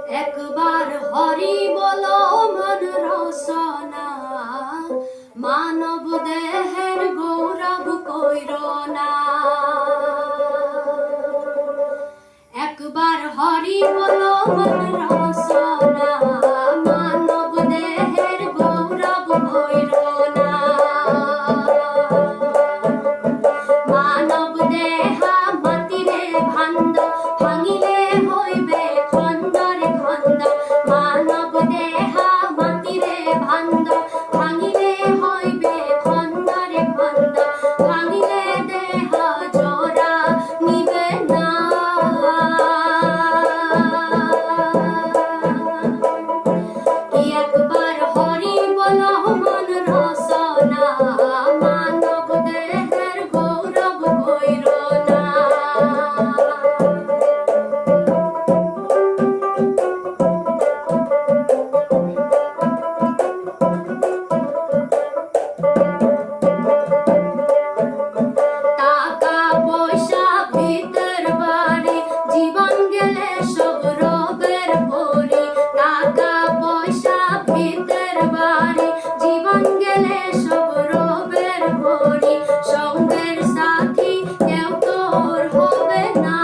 একবার হরি বলো মন রসনা, মানব দেহের গৌরব কইর না। একবার হরি বলো মন রসনা, মানব দেহের গৌরব কইর না। মানব দেহা মাতিরে ভান্ড, ভাঙিলে হইবে খণ্ডরে খণ্ড। মানব দেহা মাতিরে ভান্ড, ভাঙিলে হইবে খণ্ডরে খণ্ড। ভাঙিলে দেহা জোড়া নিবে না। কি একবার হরি বলো মন রসনা, মানব দেহের গৌরব কইর না। টাকা পয়সা ভিতর বাড়ি, জীবন গেলে সব রবের পরি। টাকা পয়সা ভিতর বাড়ি, জীবন গেলে সব রবের পরি। সঙ্গের সাথী কেউ তোর হবে না।